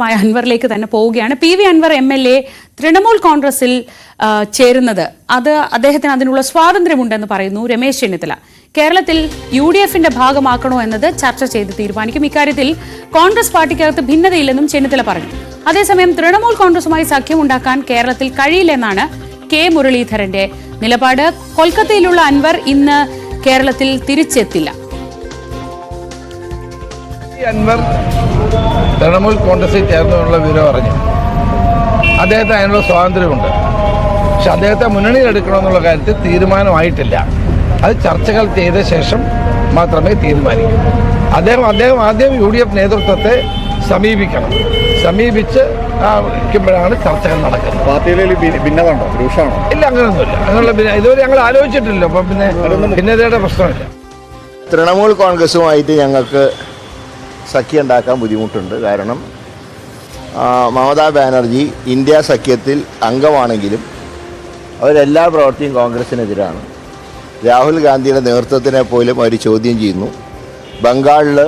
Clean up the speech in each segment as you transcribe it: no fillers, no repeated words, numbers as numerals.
അൻവറിലേക്ക് തന്നെ പോവുകയാണ്. PV Anwar MLA Trinamool കോൺഗ്രസിൽ ചേരുന്നത് അത് അദ്ദേഹത്തിന് അതിനുള്ള സ്വാതന്ത്ര്യമുണ്ടെന്ന് പറയുന്നു രമേശ് ചെന്നിത്തല. കേരളത്തിൽ UDFന്റെ ഭാഗമാക്കണോ എന്നത് ചർച്ച ചെയ്ത് തീരുമാനിക്കും. ഇക്കാര്യത്തിൽ കോൺഗ്രസ് പാർട്ടിക്കകത്ത് ഭിന്നതയില്ലെന്നും ചെന്നിത്തല പറഞ്ഞു. അതേസമയം തൃണമൂൽ കോൺഗ്രസുമായി സഖ്യമുണ്ടാക്കാൻ കേരളത്തിൽ കഴിയില്ലെന്നാണ് K മുരളീധരന്റെ നിലപാട്. കൊൽക്കത്തയിലുള്ള അൻവർ ഇന്ന് കേരളത്തിൽ തിരിച്ചെത്തില്ല. അൻവർ തൃണമൂൽ കോൺഗ്രസിൽ ചേർന്നുള്ള വിവരം അറിഞ്ഞു. അദ്ദേഹത്തിന് അതിനുള്ള സ്വാതന്ത്ര്യമുണ്ട്. പക്ഷെ അദ്ദേഹത്തെ മുന്നണിയിലെടുക്കണമെന്നുള്ള കാര്യത്തിൽ തീരുമാനമായിട്ടില്ല. അത് ചർച്ചകൾ ചെയ്ത ശേഷം മാത്രമേ തീരുമാനിക്കൂ. അദ്ദേഹം ആദ്യം UDF നേതൃത്വത്തെ സമീപിക്കണം. സമീപിച്ച് ാണ് ചർച്ചകൾ നടക്കുന്നത്. പാർട്ടിയിൽ ഭിന്നത ഉണ്ടോ? രൂക്ഷമാണോ? ഇല്ല, അങ്ങനെയൊന്നുമില്ല. അങ്ങനെയുള്ള ഇതുവരെ ഞങ്ങൾ ആലോചിച്ചിട്ടില്ലല്ലോ. അപ്പം പിന്നെ ഭിന്നതയുടെ പ്രശ്നമില്ല. തൃണമൂൽ കോൺഗ്രസുമായിട്ട് ഞങ്ങൾക്ക് സഖ്യം ഉണ്ടാക്കാൻ ബുദ്ധിമുട്ടുണ്ട്. കാരണം മമതാ ബാനർജി ഇന്ത്യ സഖ്യത്തിൽ അംഗമാണെങ്കിലും അവരെല്ലാ പ്രവൃത്തിയും കോൺഗ്രസിനെതിരാണ്. രാഹുൽ ഗാന്ധിയുടെ നേതൃത്വത്തിനെ പോലും അവർ ചോദ്യം ചെയ്യുന്നു. ബംഗാളിൽ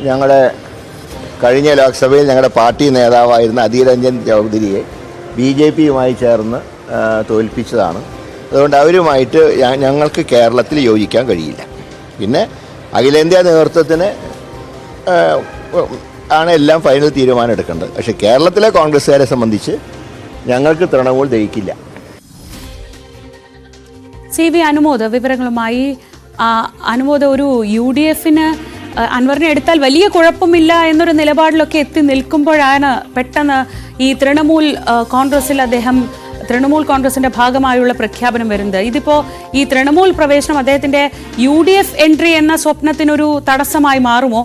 ഞങ്ങളുടെ കഴിഞ്ഞ ലോക്സഭയിൽ ഞങ്ങളുടെ പാർട്ടി നേതാവായിരുന്ന അധീർ രഞ്ജൻ ചൗധരിയെ BJPയുമായി ചേർന്ന് തോൽപ്പിച്ചതാണ്. അതുകൊണ്ട് അവരുമായിട്ട് ഞങ്ങൾക്ക് കേരളത്തിൽ യോജിക്കാൻ കഴിയില്ല. പിന്നെ അഖിലേന്ത്യാ നേതൃത്വത്തിന് ആണ് എല്ലാം ഫൈനൽ തീരുമാനം എടുക്കേണ്ടത്. പക്ഷേ കേരളത്തിലെ കോൺഗ്രസ്സുകാരെ സംബന്ധിച്ച് ഞങ്ങൾക്ക് തൃണമൂൽ ദഹിക്കില്ല. CV അനുമോദ് വിവരങ്ങളുമായി. അനുമോദ്, ഒരു UDFന് അൻവറിനെ എടുത്താൽ വലിയ കുഴപ്പമില്ല എന്നൊരു നിലപാടിലൊക്കെ എത്തി നിൽക്കുമ്പോഴാണ് പെട്ടെന്ന് ഈ തൃണമൂൽ കോൺഗ്രസിന്റെ ഭാഗമായുള്ള പ്രഖ്യാപനം വരുന്നത്. ഇതിപ്പോ ഈ തൃണമൂൽ പ്രവേശനം അദ്ദേഹത്തിന്റെ UDF എൻട്രി എന്ന സ്വപ്നത്തിനൊരു തടസ്സമായി മാറുമോ?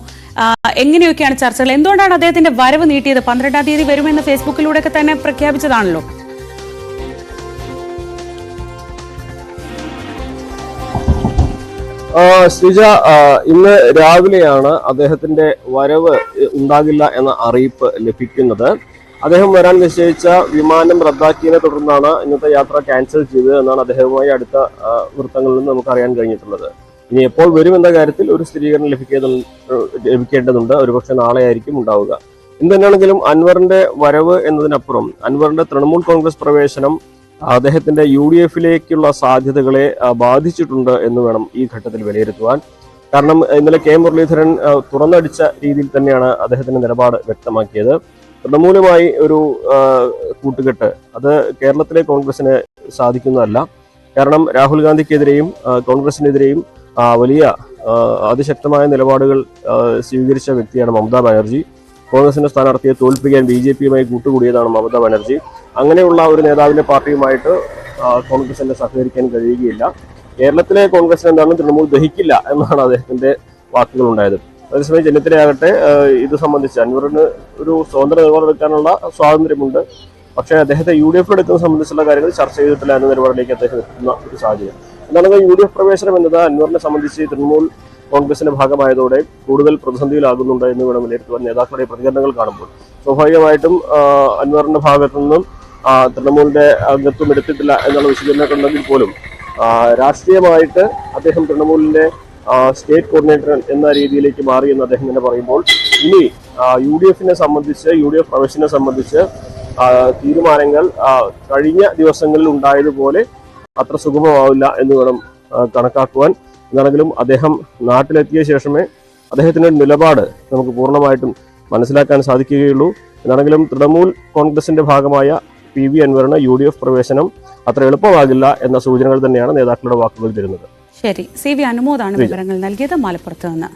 എങ്ങനെയൊക്കെയാണ് ചർച്ചകൾ? എന്തുകൊണ്ടാണ് അദ്ദേഹത്തിന്റെ വരവ് നീട്ടിയത്? 12-ാം തീയതി വരുമെന്ന് ഫേസ്ബുക്കിലൂടെയൊക്കെ തന്നെ പ്രഖ്യാപിച്ചതാണല്ലോ. ശ്രീജ, ഇന്ന് രാവിലെയാണ് അദ്ദേഹത്തിന്റെ വരവ് ഉണ്ടാകില്ല എന്ന അറിയിപ്പ് ലഭിക്കുന്നത്. അദ്ദേഹം വരാൻ നിശ്ചയിച്ച വിമാനം റദ്ദാക്കിയതിനെ തുടർന്നാണ് ഇന്നത്തെ യാത്ര ക്യാൻസൽ ചെയ്തത് എന്നാണ് അദ്ദേഹവുമായി അടുത്ത വൃത്തങ്ങളിൽ നിന്ന് നമുക്ക് അറിയാൻ കഴിഞ്ഞിട്ടുള്ളത്. ഇനി എപ്പോൾ വരുമെന്ന കാര്യത്തിൽ ഒരു സ്ഥിരീകരണം ലഭിക്കേണ്ടതുണ്ട്. ഒരുപക്ഷെ നാളെ ആയിരിക്കും ഉണ്ടാവുക. എന്തുതന്നെയാണെങ്കിലും അൻവറിന്റെ വരവ് എന്നതിനപ്പുറം അൻവറിന്റെ തൃണമൂൽ കോൺഗ്രസ് പ്രവേശനം അദ്ദേഹത്തിന്റെ UDFിലേക്കുള്ള സാധ്യതകളെ ബാധിച്ചിട്ടുണ്ട് എന്ന് വേണം ഈ ഘട്ടത്തിൽ വിലയിരുത്തുവാൻ. കാരണം ഇന്നലെ K മുരളീധരൻ തുറന്നടിച്ച രീതിയിൽ തന്നെയാണ് അദ്ദേഹത്തിന്റെ നിലപാട് വ്യക്തമാക്കിയത്. തൃണമൂലുമായി ഒരു കൂട്ടുകെട്ട് അത് കേരളത്തിലെ കോൺഗ്രസിന് സാധിക്കുന്നതല്ല. കാരണം രാഹുൽ ഗാന്ധിക്കെതിരെയും കോൺഗ്രസിനെതിരെയും വലിയ അതിശക്തമായ നിലപാടുകൾ സ്വീകരിച്ച വ്യക്തിയാണ് മമതാ ബാനർജി. കോൺഗ്രസിന്റെ സ്ഥാനാർത്ഥിയെ തോൽപ്പിക്കാൻ BJPയുമായി കൂട്ടുകൂടിയതാണ് മമതാ ബാനർജി. അങ്ങനെയുള്ള ഒരു നേതാവിന്റെ പാർട്ടിയുമായിട്ട് കോൺഗ്രസിന് സഹകരിക്കാൻ കഴിയുകയില്ല. കേരളത്തിലെ കോൺഗ്രസിന് എന്താണ് തൃണമൂൽ ദഹിക്കില്ല എന്നാണ് അദ്ദേഹത്തിന്റെ വാക്കുകൾ ഉണ്ടായത്. അതേസമയം ചെന്നിത്തലയാകട്ടെ ഇത് സംബന്ധിച്ച് അൻവറിന് ഒരു സ്വതന്ത്ര നിലപാടെടുക്കാനുള്ള സ്വാതന്ത്ര്യമുണ്ട്. പക്ഷേ അദ്ദേഹത്തെ UDF എടുക്കുന്നത് സംബന്ധിച്ചുള്ള കാര്യങ്ങൾ ചർച്ച ചെയ്തിട്ടില്ല എന്ന നിലപാടിലേക്ക് അദ്ദേഹം എത്തുന്ന ഒരു സാഹചര്യം. എന്നാണെങ്കിൽ UDF പ്രവേശനം എന്നത് അൻവറിനെ സംബന്ധിച്ച് തൃണമൂൽ കോൺഗ്രസിന്റെ ഭാഗമായതോടെ കൂടുതൽ പ്രതിസന്ധിയിലാകുന്നുണ്ട് എന്ന് വേണം വിലയിരുത്തുവാൻ. നേതാക്കളുടെ പ്രതികരണങ്ങൾ കാണുമ്പോൾ സ്വാഭാവികമായിട്ടും അൻവറിന്റെ ഭാഗത്തു നിന്നും തൃണമൂലിന്റെ അംഗത്വം എടുത്തിട്ടില്ല എന്നുള്ള വിശദീകരണമൊക്കെ ഉണ്ടെങ്കിൽ പോലും രാഷ്ട്രീയമായിട്ട് അദ്ദേഹം തൃണമൂലിന്റെ സ്റ്റേറ്റ് കോർഡിനേറ്റർ എന്ന രീതിയിലേക്ക് മാറി എന്ന് അദ്ദേഹം തന്നെ പറയുമ്പോൾ ഇനി UDFനെ സംബന്ധിച്ച് UDF പ്രവേശനെ സംബന്ധിച്ച് തീരുമാനങ്ങൾ കഴിഞ്ഞ ദിവസങ്ങളിൽ ഉണ്ടായതുപോലെ അത്ര സുഗമമാവില്ല എന്ന് വേണം കണക്കാക്കുവാൻ. എന്നാണെങ്കിലും അദ്ദേഹം നാട്ടിലെത്തിയ ശേഷമേ അദ്ദേഹത്തിന്റെ നിലപാട് നമുക്ക് പൂർണ്ണമായിട്ടും മനസ്സിലാക്കാൻ സാധിക്കുകയുള്ളൂ. എന്നാണെങ്കിലും തൃണമൂൽ കോൺഗ്രസിന്റെ ഭാഗമായ PV അൻവറിന് UDF പ്രവേശനം അത്ര എളുപ്പമാകില്ല എന്ന സൂചനകൾ തന്നെയാണ് നേതാക്കളുടെ വാക്കുകൾ തരുന്നത്. ശരി, CV അനുമോദാണ് വിവരങ്ങൾ നൽകിയത് മലപ്പുറത്ത് നിന്ന്.